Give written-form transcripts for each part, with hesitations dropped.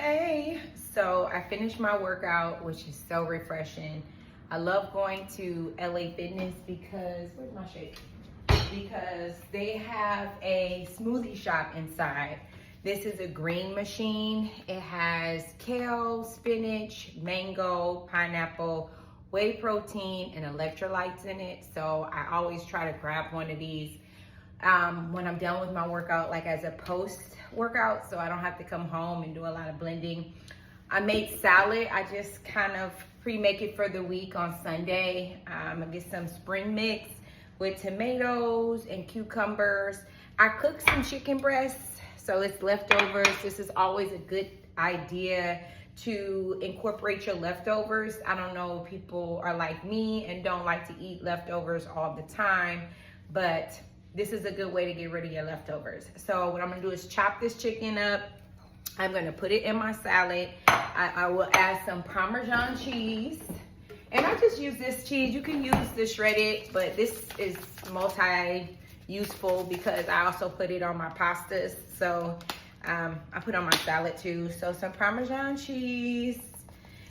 Hey, so I finished my workout, which is so refreshing. I love going to LA Fitness because, where's my shake? Because they have a smoothie shop inside. This is a green machine. It has kale, spinach, mango, pineapple, whey protein, and electrolytes in it. So I always try to grab one of these when I'm done with my workout, like as a post workout, so I don't have to come home and do a lot of blending. I made salad. I just kind of pre-make it for the week on Sunday. I'm gonna get some spring mix with tomatoes and cucumbers. I cooked some chicken breasts, so it's leftovers. This is always a good idea to incorporate your leftovers. I don't know, people are like me and don't like to eat leftovers all the time, but this is a good way to get rid of your leftovers. So what I'm gonna do is chop this chicken up. I'm gonna put it in my salad. I will add some Parmesan cheese. And I just use this cheese. You can use the shredded, but this is multi-useful because I also put it on my pastas. So I put on my salad too. So some Parmesan cheese.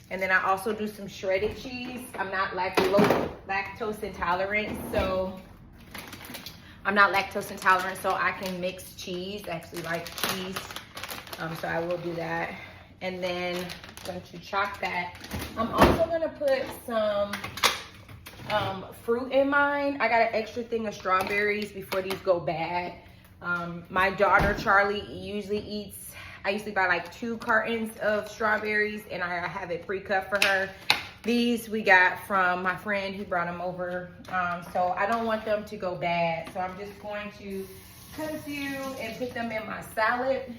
And then I also do some shredded cheese. I'm not lactose intolerant, so I can mix cheese. I actually like cheese, so I will do that. And then I'm going to chop that. I'm also going to put some fruit in mine. I got an extra thing of strawberries before these go bad. My daughter Charlie usually eats, I usually buy like 2 cartons of strawberries and I have it pre-cut for her. These we got from my friend, he brought them over. So I don't want them to go bad. So I'm just going to cut a few and put them in my salad.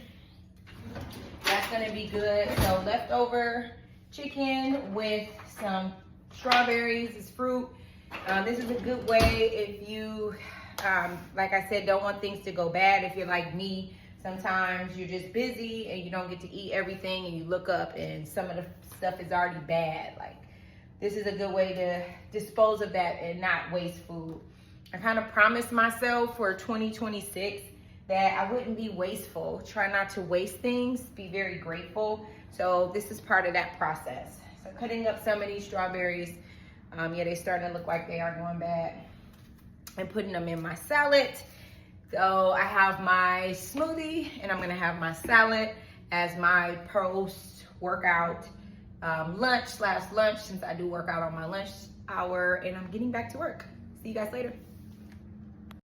That's gonna be good. So leftover chicken with some strawberries, this fruit. This is a good way if you, like I said, don't want things to go bad. If you're like me, sometimes you're just busy and you don't get to eat everything and you look up and some of the stuff is already bad. Like, this is a good way to dispose of that and not waste food. I kind of promised myself for 2026 that I wouldn't be wasteful. Try not to waste things, be very grateful. So this is part of that process. So cutting up some of these strawberries, yeah, they starting to look like they are going bad. And putting them in my salad. So I have my smoothie and I'm gonna have my salad as my post-workout lunch since I do work out on my lunch hour, and I'm getting back to work. See you guys later.